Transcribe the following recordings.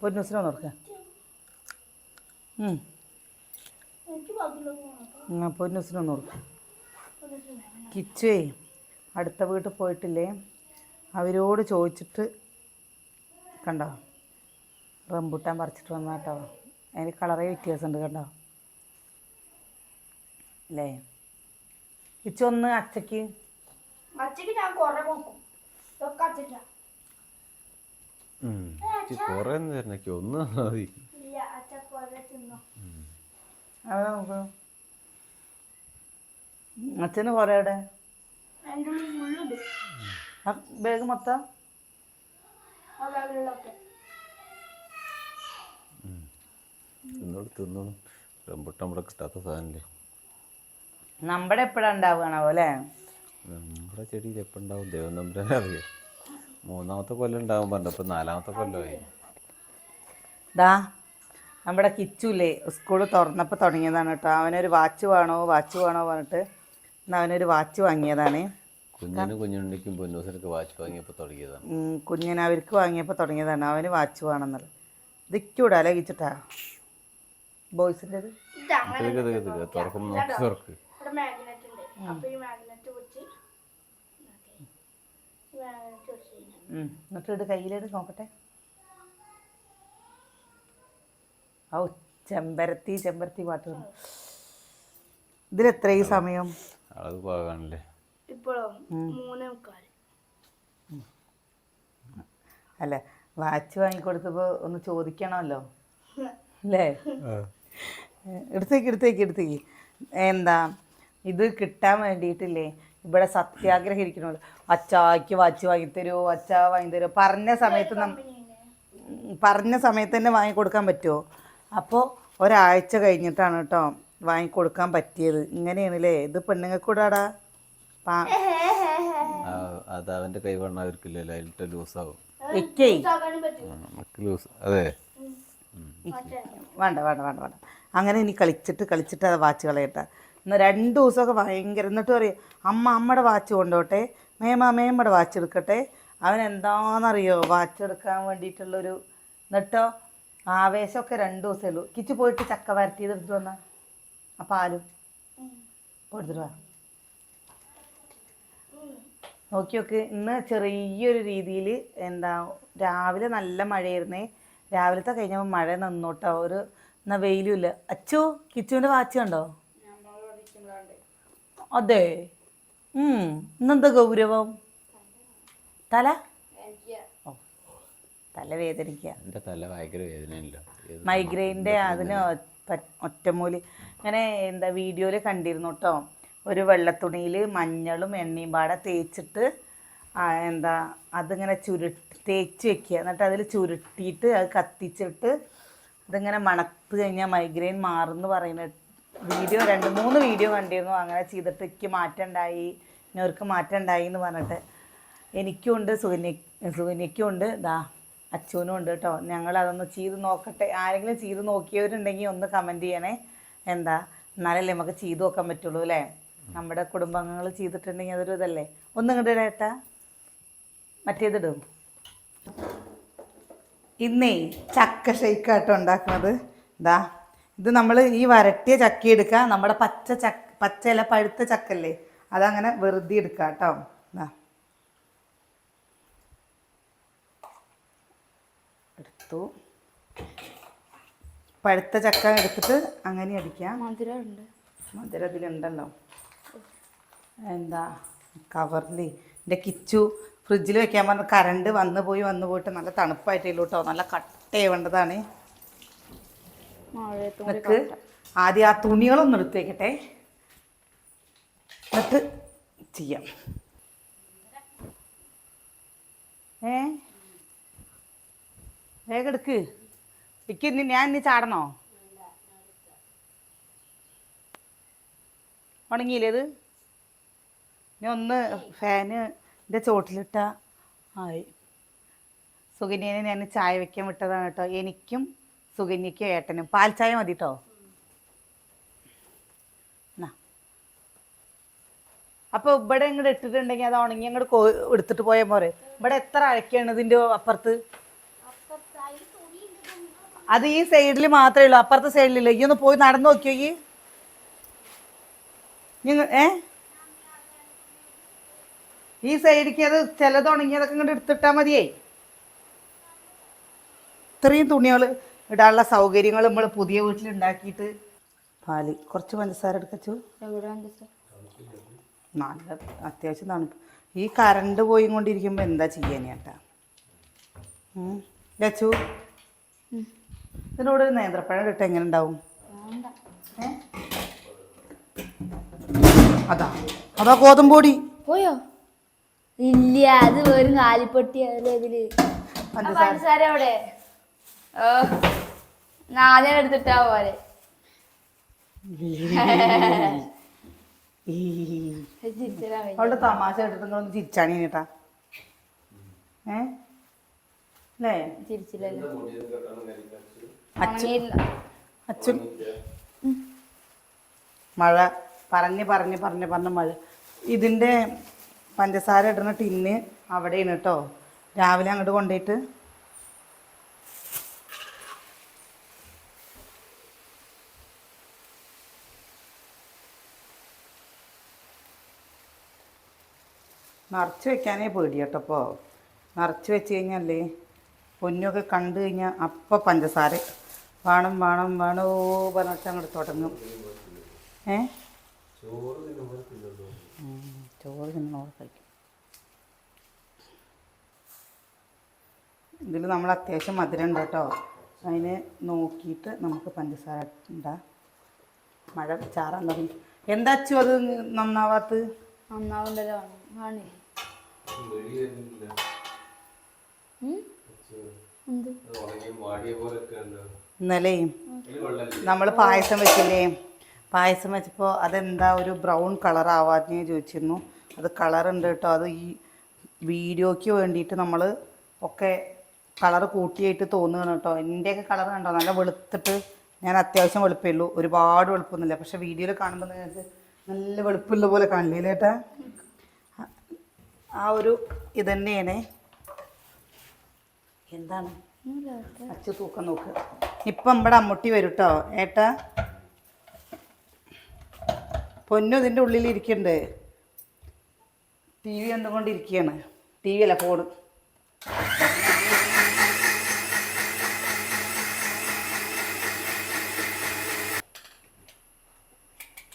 പൊന്നൂസിനെ നോക്കുക. പൊന്നൂസിനൊന്ന് കൊടുക്കും. കിച്ചുവേ അടുത്ത വീട്ടിൽ പോയിട്ടില്ലേ, അവരോട് ചോദിച്ചിട്ട് കണ്ടോ റംബൂട്ടാൻ പറിച്ചിട്ട് വന്ന കേട്ടോ. അതിന് കളറേ വ്യത്യാസമുണ്ട് കണ്ടോ അല്ലേ. കിച്ചു ഒന്ന് അച്ചക്ക് ഞാൻ കുറെ നോക്കും. ഒന്ന് മതി. അച്ഛന് കുറെ അവിടെ ബാഗ് മൊത്തം തിന്നോളൂ. റംബൂട്ടാൻ നമ്മുടെ കിട്ടാത്ത സാധനല്ലേ. നമ്മുടെ എപ്പോഴാ ഉണ്ടാവുകയാണോ അല്ലേ. നമ്മുടെ ചെടിയിൽ എപ്പോൾ ഉണ്ടാവും ദൈവം നമ്പരാനെ അറിയാം. 3ാമത്തെ കൊല്ലം ഉണ്ടാവും പറഞ്ഞപ്പോൾ 4ാമത്തെ കൊല്ലമായി. ദാ നമ്മുടെ കിച്ചുല്ലേ സ്കൂൾ തുറന്നപ്പോൾ തുടങ്ങിയതാണ് കേട്ടോ. അവനൊരു വാച്ച് വേണോ പറഞ്ഞിട്ട് അവനൊരു വാച്ച് വാങ്ങിയതാണ്. കുഞ്ഞുണ്ണിക്കും പൊന്നൂസിനൊക്കെ വാച്ച് വാങ്ങിയപ്പോൾ തുടങ്ങിയതാണ്. കുഞ്ഞിന് അവർക്ക് വാങ്ങിയപ്പോൾ തുടങ്ങിയതാണ്. അവന് വാച്ച് വേണമെന്നുള്ളത് ഇതിക്കൂടെ അലകിച്ചിട്ടാ ബോയ്സിൻ്റെ തുറക്ക്. എന്നിട്ട് ഇത് കയ്യിലെടുത്ത് നോക്കട്ടെ. ഓ ചെമ്പരത്തി പാട്ട് വന്നു. ഇതിലെത്ര ഈ സമയം അളവ് പാകാണല്ലേ. അല്ല വാച്ച് വാങ്ങിക്കൊടുത്തപ്പോൾ ഒന്ന് ചോദിക്കണമല്ലോ അല്ലേ. എടുത്തേക്ക് എന്താ ഇത് കിട്ടാൻ വേണ്ടിയിട്ടില്ലേ ഇവിടെ സത്യാഗ്രഹം ഇരിക്കണല്ലോ. അച്ചാക്ക് വാച്ച് വാങ്ങിത്തരുമോ, അച്ചാ വാങ്ങിത്തരുമോ പറഞ്ഞ സമയത്ത് തന്നെ വാങ്ങിക്കൊടുക്കാൻ പറ്റുമോ. അപ്പോൾ ഒരാഴ്ച കഴിഞ്ഞിട്ടാണ് കേട്ടോ വാങ്ങിക്കൊടുക്കാൻ പറ്റിയത്. ഇങ്ങനെയാണല്ലേ ഇത് പെണ്ണുങ്ങൾക്കൂടാടാ. അത് അവൻ്റെ കൈ വണ്ണം അവർക്കില്ലല്ലോ, അതിലിട്ട് ലൂസാവും. അതെ വേണ്ട അങ്ങനെ ഇനി കളിച്ചിട്ട് അത് വാച്ച് കളയട്ടെ. എന്നാൽ 2 ദിവസമൊക്കെ ഭയങ്കര. എന്നിട്ട് പറയും അമ്മയുടെ വാച്ച് കൊണ്ടോട്ടെ, മേമ്മയുടെ വാച്ച് എടുക്കട്ടെ. അവൻ എന്താണെന്നറിയോ വാച്ച് എടുക്കാൻ വേണ്ടിയിട്ടുള്ളൊരു. എന്നിട്ടോ ആവേശമൊക്കെ 2 ദിവസമേ ഉള്ളൂ. കിച്ചു പോയിട്ട് ചക്ക വരട്ടിയത് എടുത്തിട്ട് വന്ന ആ പാലും കൊടുത്തിട്ട് വാ. നോക്കി ഇന്ന് ചെറിയൊരു രീതിയിൽ എന്താ രാവിലെ നല്ല മഴയായിരുന്നേ. രാവിലത്തെ കഴിഞ്ഞപ്പോൾ മഴ നിന്നോട്ടോ. എന്നാൽ വെയിലും ഇല്ല. അച്ചു കിച്ചുവിൻ്റെ വാച്ച് കണ്ടോ. അതെ ഇന്നെന്താ ഗൗരവം. തല വേദനിക്കുക. മൈഗ്രെയിൻ്റെ അതിന് ഒറ്റമൂലി ഇങ്ങനെ എന്താ വീഡിയോയിൽ കണ്ടിരുന്നു കേട്ടോ. ഒരു വെള്ളത്തുണിയിൽ മഞ്ഞളും എണ്ണയും പാടെ തേച്ചിട്ട് എന്താ അതിങ്ങനെ തേച്ച് വെക്കുക. എന്നിട്ട് അതിൽ ചുരുട്ടിയിട്ട് അത് കത്തിച്ചിട്ട് അതിങ്ങനെ മണത്ത് കഴിഞ്ഞാൽ മൈഗ്രെയിൻ മാറുമെന്ന് പറയുന്ന വീഡിയോ 2-3 വീഡിയോ കണ്ടിരുന്നു. അങ്ങനെ ചെയ്തിട്ട് എനിക്ക് മാറ്റം ഉണ്ടായി, ഇവർക്ക് മാറ്റം ഉണ്ടായി എന്ന് പറഞ്ഞിട്ട്. എനിക്കും ഉണ്ട്, സുകന്യയ്ക്കും ഉണ്ട്, അച്ഛനും ഉണ്ട് കേട്ടോ. ഞങ്ങളതൊന്ന് ചെയ്ത് നോക്കട്ടെ. ആരെങ്കിലും ചെയ്ത് നോക്കിയവരുണ്ടെങ്കിൽ ഒന്ന് കമൻറ്റ് ചെയ്യണേ. എന്നാലല്ലേ നമുക്ക് ചെയ്ത് നോക്കാൻ പറ്റുള്ളൂ അല്ലേ. നമ്മുടെ കുടുംബാംഗങ്ങൾ ചെയ്തിട്ടുണ്ടെങ്കിൽ അതൊരു ഇതല്ലേ. ഒന്നും ഇങ്ങോട്ട് ഇടേട്ടാ, മറ്റേതിടും. ഇന്നേ ചക്ക ഷെയ്ക്കാട്ടോ ഉണ്ടാക്കുന്നത്. ഇത് നമ്മൾ ഈ വരട്ടിയ ചക്ക എടുക്കുക. നമ്മുടെ പച്ചയില പഴുത്ത ചക്കല്ലേ അതങ്ങനെ വെറുതെ എടുക്കുക കേട്ടോ. എടുത്തു. പഴുത്ത ചക്ക എടുത്തിട്ട് അങ്ങനെ അടിക്കാം. മധുരം ഇതിലുണ്ടല്ലോ. കവറിൽ എൻ്റെ കിച്ചു ഫ്രിഡ്ജിൽ വെക്കാൻ പറഞ്ഞ കറണ്ട് വന്നു പോയിട്ട് നല്ല തണുപ്പായിട്ടില്ല കേട്ടോ. നല്ല കട്ട് ചെയ്യേണ്ടതാണ്. നമുക്ക് ആദ്യം ആ തുണികളൊന്നും എടുത്ത് വയ്ക്കട്ടെ, എന്നിട്ട് ചെയ്യാം. വേഗം എടുക്ക്. ഞാൻ ഇനി ചാടണോ? ഉണങ്ങിയില്ലേ ഇത്? ഇനി ഒന്ന് ഫാനിൻ്റെ ചോട്ടിലിട്ട ആയി. സുകന്യനെ ഞാൻ ചായ വെക്കാൻ വിട്ടതാണ് കേട്ടോ. എനിക്കും സുകന്യയ്ക്കും ഏട്ടനും പാൽ ചായ മതി കേട്ടോ. അപ്പോൾ ഇവിടെ ഇങ്ങോട്ട് ഇട്ടിട്ടുണ്ടെങ്കിൽ അത് ഉണങ്ങി അങ്ങോട്ട് എടുത്തിട്ട് പോയാൽ പോരെ. ഇവിടെ എത്ര അഴക്കാണ് ഇതിൻ്റെ അപ്പുറത്ത്. അത് ഈ സൈഡിൽ മാത്രമേ ഉള്ളൂ, അപ്പുറത്തെ സൈഡിലില്ല. ഈ ഒന്ന് പോയി നടന്നു നോക്കിയോ ഈ സൈഡിക്ക് അത് ചിലത് ഉണങ്ങിയതൊക്കെ ഇങ്ങോട്ട് എടുത്തിട്ടാ മതിയേ. ഇത്രയും തുണികൾ ഇടാനുള്ള സൗകര്യങ്ങൾ നമ്മൾ പുതിയ വീട്ടിൽ ഉണ്ടാക്കിയിട്ട്. പാല് കുറച്ച് പഞ്ചസാര എടുക്കച്ചു. നല്ല അത്യാവശ്യം തണുപ്പ്. ഈ കറണ്ട് പോയി കൊണ്ടിരിക്കുമ്പോൾ എന്താ ചെയ്യാനേട്ടാ? ലച്ചു, ഇതിനോട് നേന്ത്രപ്പഴം ഇട്ട് എങ്ങനെ ഉണ്ടാവും? അതാ അതാ ഗോതമ്പൊടി പോയോ? ഇല്ല, അത് വെറും കാലിപ്പൊട്ടി. പഞ്ചസാര എവിടെ? ആദ്യം എടുത്തിട്ടാ പോലെ. അവളുടെ തമാശ എടുത്തിട്ട് നിങ്ങളൊന്ന് ചിരിച്ചാണി കേട്ടാ. അല്ലേ? ചിരിച്ചില്ലല്ലോ. അച്ഛൻ മഴ പറഞ്ഞ് മഴ. ഇതിൻ്റെ പഞ്ചസാര ഇടുന്ന ടിന്ന് അവിടെയാണ് കേട്ടോ. രാവിലെ അങ്ങോട്ട് കൊണ്ടുപോയിട്ട് നിറച്ച് വെക്കാനേ പേടി കേട്ടോ. അപ്പോൾ നിറച്ച് വെച്ച് കഴിഞ്ഞാലേ പൊന്നൊക്കെ കണ്ടു കഴിഞ്ഞാൽ അപ്പം പഞ്ചസാര വേണം വേണോ പറഞ്ഞിട്ട് അങ്ങോട്ട് തുടങ്ങും. ചോറ് തിന്നോട് കഴിക്കും. ഇതിൽ നമ്മൾ അത്യാവശ്യം മധുരം ഉണ്ട് കേട്ടോ. അതിന് നോക്കിയിട്ട് നമുക്ക് പഞ്ചസാര ഉണ്ടാ. മഴ ചാറാൻ തുടങ്ങി. എന്താ അച്ചു അത് നന്നാവാത്ത? നന്നാവുണ്ടല്ലോ. ഇന്നലെ നമ്മൾ പായസം വെച്ചില്ലേ? പായസം വെച്ചപ്പോൾ അതെന്താ ഒരു ബ്രൗൺ കളർ ആവാതെ ചോദിച്ചിരുന്നു. അത് കളറുണ്ട് കേട്ടോ. അത് ഈ വീഡിയോയ്ക്ക് വേണ്ടിയിട്ട് നമ്മൾ ഒക്കെ കളർ കൂട്ടിയായിട്ട് തോന്നുകയാണ് കേട്ടോ. എൻ്റെയൊക്കെ കളർ കണ്ടോ നല്ല വെളുത്തിട്ട്. ഞാൻ അത്യാവശ്യം വെളുപ്പേ ഉള്ളൂ, ഒരുപാട് വെളുപ്പൊന്നുമില്ല. പക്ഷെ വീഡിയോയിൽ കാണുമ്പോൾ നിങ്ങൾക്ക് നല്ല വെളുപ്പുള്ള പോലെ കാണില്ലേ ഏട്ടാ? ആ ഒരു ഇതന്നെയാണ്. എന്താണ് അച്ഛ തൂക്കം നോക്ക്. ഇപ്പം നമ്മുടെ അമ്മൂട്ടി വരും കേട്ടോ ഏട്ടാ. പൊന്നു ഇതിൻ്റെ ഉള്ളിൽ ഇരിക്കുന്നുണ്ട്. ടി വി കണ്ടുകൊണ്ടിരിക്കുകയാണ്. ടി വി അല്ല, ഫോണ്.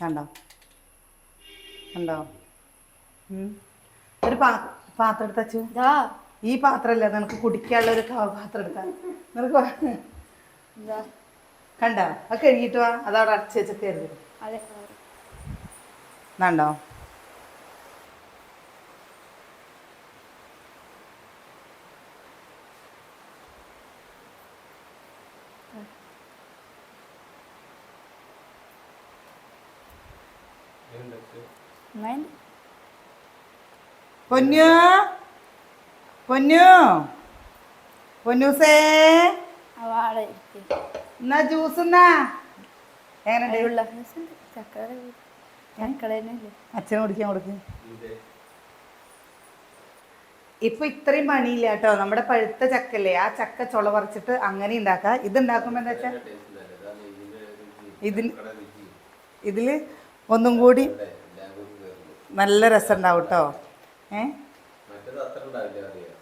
കണ്ടോ കണ്ടോ? ഒരു പാത്രം എടുത്തച്ചു. ഈ പാത്രമല്ല, നിനക്ക് കുടിക്കാനുള്ള ഒരു പാത്രം എടുക്കാൻ. നിനക്ക് കണ്ടോ? അത് കഴുകിയിട്ട് വാ. അതവിടെ അടച്ച് വെച്ചൊക്കെയായിരുന്നു. കണ്ടോ? പൊന്നു പൊന്നു പൊന്നൂസേ, എന്നാ ജ്യൂസ് എന്നാ. എങ്ങനെ അച്ഛനെ കുടിക്കാൻ കൊടുക്ക്. ഇപ്പൊ ഇത്രയും പണിയില്ല കേട്ടോ. നമ്മുടെ പഴുത്ത ചക്കല്ലേ, ആ ചക്ക ചുള പറിച്ചിട്ട് അങ്ങനെ ഉണ്ടാക്കാം. ഇത് ഉണ്ടാക്കുമ്പോ എന്താ വെച്ചാൽ ഇതില് ഒന്നും കൂടി നല്ല രസം ഉണ്ടാവും കേട്ടോ.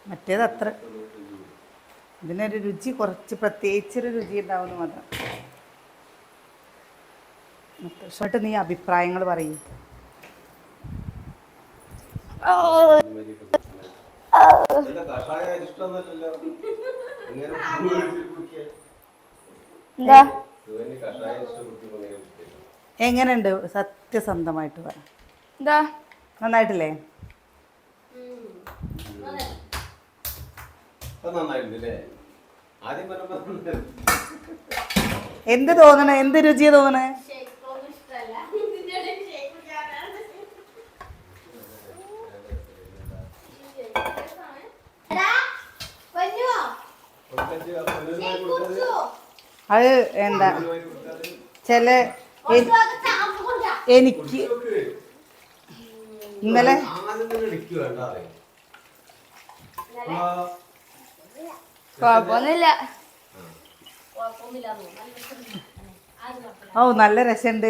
മറ്റേത് അത്ര ഇതിനൊരു രുചി കുറച്ച് പ്രത്യേകിച്ചൊരു രുചി ഉണ്ടാവുമെന്ന് മാത്രം. എന്നിട്ട് നീ അഭിപ്രായങ്ങൾ പറയും. എങ്ങനെയുണ്ട് സത്യസന്ധമായിട്ട് പറ. നന്നായിട്ടില്ലേ? എന്ത് തോന്നണേ? എന്ത് രുചിയാ തോന്നണേ? അത് എന്താ ചില എനിക്ക് ഇന്നലെ കുഴപ്പമൊന്നുമില്ല. ഓ നല്ല രസമുണ്ട്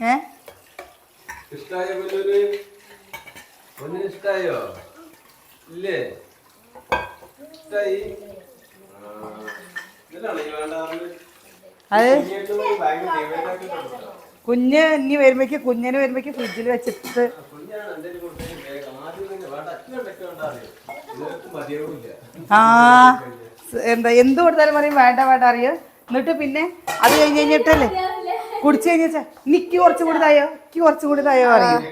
ഏ ഇഷ്ടായോ പൊന്നൂന്? പൊന്നിന് ഇഷ്ടായോ? ഇല്ലേ? ഇഷ്ടായി? ഇതിലാണോ ഈ വേണ്ട പറഞ്ഞത്? അത് കുഞ്ഞിയേക്ക് ഭയങ്കര favourite ആക്കി കൊടുത്തോ? കുഞ്ഞ് ഇനി കുഞ്ഞിന് വരുമ്പോഴേക്ക് ഫ്രിഡ്ജിൽ വെച്ചിട്ട് കുഞ്ഞാണ് എന്തെങ്കിലും കൊടുത്തതിന് വേഗം ആദ്യം തന്നെ വേണ്ട അച്ഛനൊക്കെ ഉണ്ടാറിയോ ഇതിനൊക്കെ മതിയാവില്ല. ആ എന്ത് കൊടുത്താലും പറയും വേണ്ട വേണ്ട അറിയോ. എന്നിട്ട് പിന്നെ അത് കഴിഞ്ഞിട്ടല്ലേ കുടിച്ചു കഴിഞ്ഞാ എനിക്ക് കുറച്ചും കൂടി തായോ പറയും.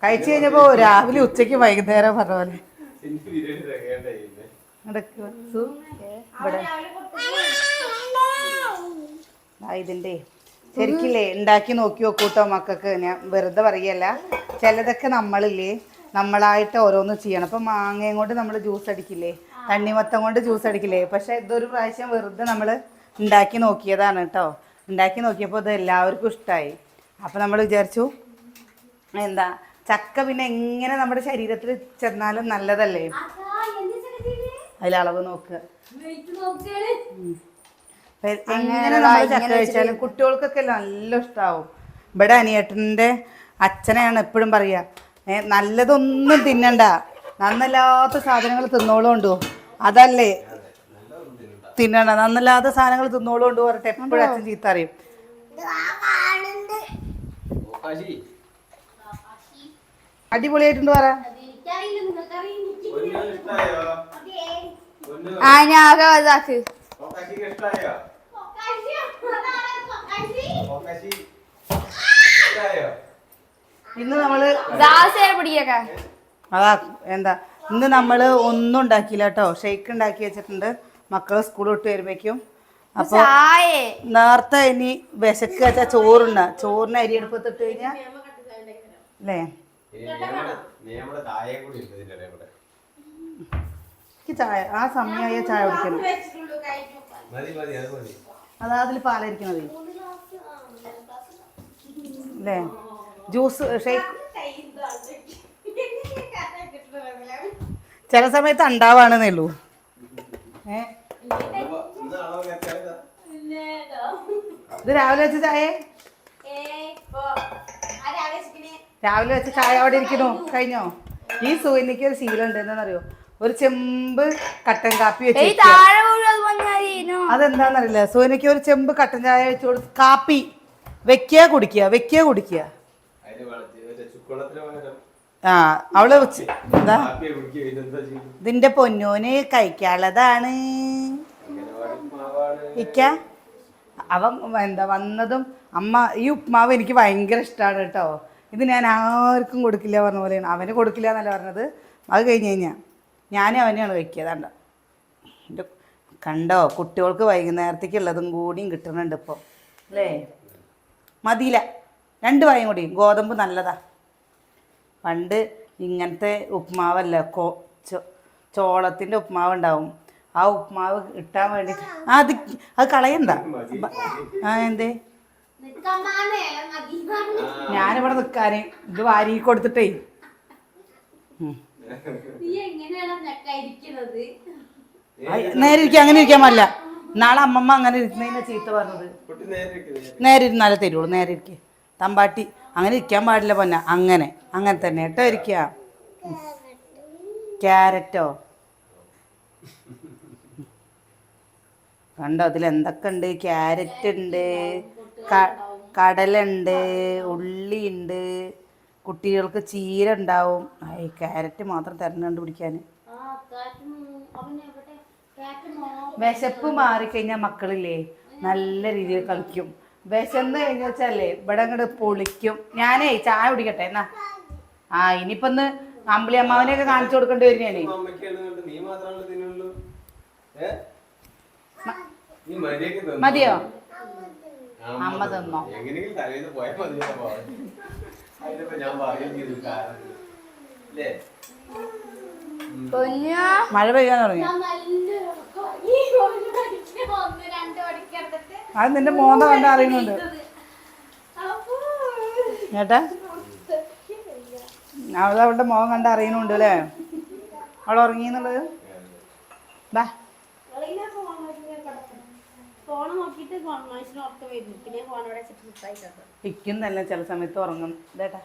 കഴിച്ചു കഴിഞ്ഞപ്പോ രാവിലെ ഉച്ചക്ക് വൈകുന്നേരം പറഞ്ഞ പോലെ ഇതിന്റെ ശരിക്കില്ലേ ഉണ്ടാക്കി നോക്കി നോക്കൂട്ടോ മക്കൾക്ക്. ഞാൻ വെറുതെ പറയല്ല, ചിലതൊക്കെ നമ്മളില്ലേ നമ്മളായിട്ട് ഓരോന്ന് ചെയ്യണം. ഇപ്പം മാങ്ങയും കൊണ്ട് നമ്മൾ ജ്യൂസ് അടിക്കില്ലേ, തണ്ണിമത്തം കൊണ്ട് ജ്യൂസ് അടിക്കില്ലേ. പക്ഷെ ഇതൊരു പ്രാവശ്യം വെറുതെ നമ്മൾ ഉണ്ടാക്കി നോക്കിയതാണ് കേട്ടോ. ഉണ്ടാക്കി നോക്കിയപ്പോൾ ഇത് എല്ലാവർക്കും ഇഷ്ടമായി. അപ്പോൾ നമ്മൾ വിചാരിച്ചു എന്താ ചക്ക പിന്നെ എങ്ങനെ നമ്മുടെ ശരീരത്തിൽ ചെന്നാലും നല്ലതല്ലേ. അതിലളവ് നോക്കുക. എങ്ങനെ നമ്മൾ ചക്ക കഴിച്ചാലും കുട്ടികൾക്കൊക്കെ നല്ല ഇഷ്ടമാവും. ഇവിടെ അനിയേട്ടൻ്റെ അച്ഛനെയാണ് എപ്പോഴും പറയുക, നല്ലതൊന്നും തിന്നണ്ട, നന്നല്ലാത്ത സാധനങ്ങൾ തിന്നോളുണ്ടോ, അതല്ലേ തിന്നണ്ട, നന്നല്ലാത്ത സാധനങ്ങൾ തിന്നോളുണ്ടോ പറഞ്ഞിട്ട് എപ്പോഴും അച്ഛൻ ചീത്ത അറിയും. അടിപൊളിയായിട്ടുണ്ട് പറ. ആ ഞാൻ ഇതാക്ക് ഇന്ന് നമ്മള് പിടിക്കാ അതാ എന്താ ഇന്ന് നമ്മള് ഒന്നും ഉണ്ടാക്കിയില്ല കേട്ടോ. ഷെയ്ക്ക് ഉണ്ടാക്കി വെച്ചിട്ടുണ്ട് മക്കള് സ്കൂൾ വിട്ട് വരുമ്പോഴേക്കും. അപ്പൊ നേരത്തെ ഇനി വിശക്ക് വെച്ചാൽ ചോറിന് അരി എടുപ്പത്തിട്ട് കഴിഞ്ഞാ അല്ലേ ചായ ആ സമയമായ ചായ കുടിക്കണം. അതാ അതിൽ പാലായിരിക്കണത് അല്ലേ. ജ്യൂസ് ഷേക്ക് ചില സമയത്ത് ഉണ്ടാവാണെന്നേ ഉള്ളൂ. ഇത് രാവിലെ വെച്ച ചായ, രാവിലെ വെച്ച ചായ അവിടെ ഇരിക്കണോ കഴിഞ്ഞോ. ഈ സൂര്യക്ക് ഒരു ശീലം ഉണ്ട്, എന്താണെന്നറിയോ, ഒരു ചെമ്പ് കട്ടൻ കാപ്പി വെച്ച് അതെന്താന്നറിയില്ല. സൂര്യക്ക് ഒരു ചെമ്പ് കട്ടൻ ചായ വെച്ച് കൊടുത്ത് കാപ്പി വെക്കുക കുടിക്കുക. ആ അവള് എന്താ ഇതിന്റെ പൊന്നോന് കഴിക്കാനുള്ളതാണ് ഇക്ക. അവൻ എന്താ വന്നതും അമ്മ ഈ ഉപ്മാവ് എനിക്ക് ഭയങ്കര ഇഷ്ടമാണ് കേട്ടോ, ഇത് ഞാൻ ആർക്കും കൊടുക്കില്ല പറഞ്ഞ പോലെയാണ്. അവന് കൊടുക്കില്ല എന്നല്ല പറഞ്ഞത്. അത് കഴിഞ്ഞ് കഴിഞ്ഞാൽ ഞാനും അവനെയാണ് കഴിക്കുക. കണ്ടോ എൻ്റെ കണ്ടോ, കുട്ടികൾക്ക് വൈകുന്നേരത്തേക്ക് ഉള്ളതും കൂടിയും കിട്ടുന്നുണ്ട് ഇപ്പോൾ അല്ലേ. മതിയില്ല 2 വായും കൂടി. ഗോതമ്പ് നല്ലതാ. പണ്ട് ഇങ്ങനത്തെ ഉപ്മാവല്ല, ചോളത്തിൻ്റെ ഉപ്മാവ് ഉണ്ടാവും. ആ ഉപ്മാവ് ഇട്ടാൻ വേണ്ടിയിട്ട് അത് കളയണ്ട. ആ എന്തേ ഞാനിവിടെ നിൽക്കാന് ഇത് വാരി കൊടുത്തിട്ടേ. നേരെ ഇരിക്കുക, അങ്ങനെ ഇരിക്കാൻ പാടില്ല. നാളെ അമ്മമ്മ അങ്ങനെ ഇരുന്നതിനെ ചീത്ത പറഞ്ഞത്. നേരെ ഇരുന്നാലേ തരുള്ളൂ. നേരെ ഇരിക്കുക തമ്പാട്ടി, അങ്ങനെ ഇരിക്കാൻ പാടില്ല പൊന്ന. അങ്ങനെ തന്നെ കേട്ടോ ഇരിക്കുക. ക്യാരറ്റോ കണ്ടോ, അതിൽ എന്തൊക്കെ ഉണ്ട്. ക്യാരറ്റ് ഉണ്ട്, കടലുണ്ട്, ഉള്ളിയുണ്ട്, കുട്ടികൾക്ക് ചീര ഉണ്ടാവും. ഈ ക്യാരറ്റ് മാത്രം തരണുണ്ട് പിടിക്കാൻ. വിശപ്പ് മാറിക്കഴിഞ്ഞാൽ മക്കളില്ലേ നല്ല രീതിയിൽ കളിക്കും. വിശന്ന് കഴിഞ്ഞ വെച്ചാലേ ഇവിടെ അങ്ങോട്ട് പൊളിക്കും. ഞാനേ ചായ കുടിക്കട്ടെ എന്നാ. ഇനിയിപ്പൊ ഒന്ന് അമ്പിളി അമ്മാവനെയൊക്കെ കാണിച്ചു കൊടുക്കേണ്ടി വരും ഞാനേ. മതിയോ അമ്മ തന്നോ. മഴ പെയ്യാൻ തുടങ്ങി. അത് നിന്റെ മോന്ത കണ്ട അറിയുന്നുണ്ട് ചേട്ടാ. അവളുടെ മോൻ കണ്ട അറിയുന്നുണ്ട് അല്ലേ അവൾ ഉറങ്ങിയെന്നുള്ളത്. ബാ ഫോൺ നോക്കിയിട്ട് മനുഷ്യന് ഉറക്കം വരുന്നു പിന്നെ ഫോണോടെ വെച്ചിട്ട് മിസ്സായിട്ടത് ഇരിക്കുന്നല്ല ചില സമയത്ത് ഉറങ്ങും ഇതേട്ടാ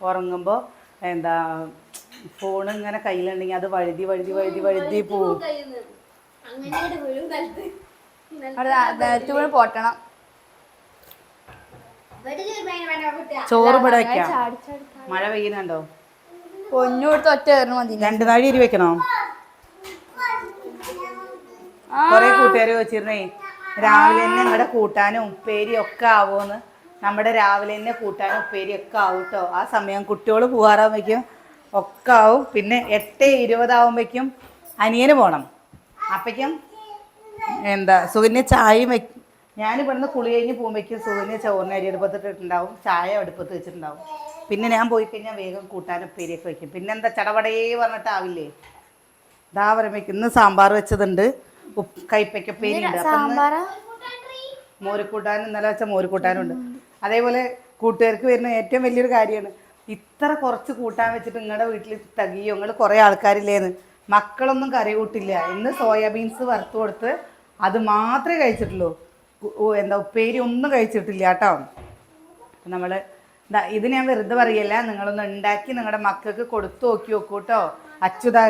ഉറങ്ങുമ്പോൾ എന്താ ഫോൺ ഇങ്ങനെ കയ്യിലുണ്ടെങ്കിൽ അത് വഴുതി പോവും. അങ്ങനെ വീഴും സ്ഥലത്ത് നേരത്തെ കൂടെ പൊട്ടണം. ചോറ് ഇവിടെ വെക്കാം. മഴ പെയ്യുന്നുണ്ടോ? പൊന്നു കൊടുത്ത് ഒറ്റ കയറണം മതി. 2 നാഴി അരി വെക്കണോ? കുറെ കൂട്ടുകാർ ചോദിച്ചിരുന്നേ രാവിലെ തന്നെ നിങ്ങളുടെ കൂട്ടാനും ഉപ്പേരി ഒക്കെ ആവുമെന്ന്. നമ്മുടെ രാവിലെ തന്നെ കൂട്ടാനും ഉപ്പേരി ഒക്കെ ആവും കേട്ടോ. ആ സമയം കുട്ടികൾ പോകാറാകുമ്പോഴേക്കും ഒക്കെ ആവും. പിന്നെ 8:20 ആവുമ്പോഴേക്കും അനിയന് പോകണം. അപ്പോഴേക്കും എന്താ സുകന്യ ചായയും ഞാൻ ഇവിടുന്ന് കുളി കഴിഞ്ഞ് പോകുമ്പോഴേക്കും സുകന്യ ചോറിന് അരി അടുപ്പത്തിട്ടുണ്ടാവും, ചായ അടുപ്പത്ത് വെച്ചിട്ടുണ്ടാവും. പിന്നെ ഞാൻ പോയി കഴിഞ്ഞാൽ വേഗം കൂട്ടാനും ഉപ്പേരിയൊക്കെ വെക്കും. പിന്നെ എന്താ ചടപടേ പറഞ്ഞിട്ടാവില്ലേ. ഇതാ പറയുമ്പോഴേക്കും ഇന്ന് സാമ്പാർ വെച്ചതുണ്ട്, കൈപ്പയ്ക്കപ്പേരി ഉണ്ട്. അപ്പം മോരുകൂട്ടാനും ഇന്നലെ വെച്ച മോരുകൂട്ടാനുണ്ട്. അതേപോലെ കൂട്ടുകാർക്ക് വരുന്ന ഏറ്റവും വലിയൊരു കാര്യമാണ് ഇത്ര കുറച്ച് കൂട്ടാൻ വെച്ചിട്ട് നിങ്ങളുടെ വീട്ടിൽ തികയോ, നിങ്ങൾ കുറേ ആൾക്കാരില്ലേന്ന്. മക്കളൊന്നും കറി കൂട്ടില്ല. ഇന്ന് സോയാബീൻസ് വറുത്ത് കൊടുത്ത് അത് മാത്രമേ കഴിച്ചിട്ടുള്ളൂ. എന്താ ഉപ്പേരി ഒന്നും കഴിച്ചിട്ടില്ല കേട്ടോ. നമ്മൾ ഇത് ഞാൻ വെറുതെ പറയല്ല, നിങ്ങളൊന്ന് ഉണ്ടാക്കി നിങ്ങളുടെ മക്കൾക്ക് കൊടുത്തു നോക്കൂ കേട്ടോ. അച്യുതാ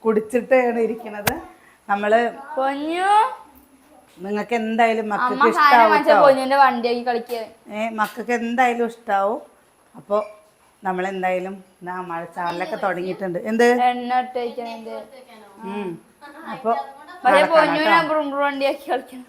കുടിച്ചിട്ടാണ് ഇരിക്കുന്നത്. നമ്മള് പൊന്നു നിങ്ങൾക്ക് എന്തായാലും മക്കൾക്ക് ഇഷ്ടാവും. പൊന്നിന്റെ വണ്ടിയാക്കി കളിക്കുക. മക്കൾക്ക് എന്തായാലും ഇഷ്ടാവും. അപ്പോൾ നമ്മളെന്തായാലും മഴച്ചാറിലൊക്കെ തുടങ്ങിയിട്ടുണ്ട്. എന്ത് എണ്ണ ഇട്ട് അപ്പോൾ പൊന്നുവിനെ വണ്ടിയാക്കി കളിക്കണം.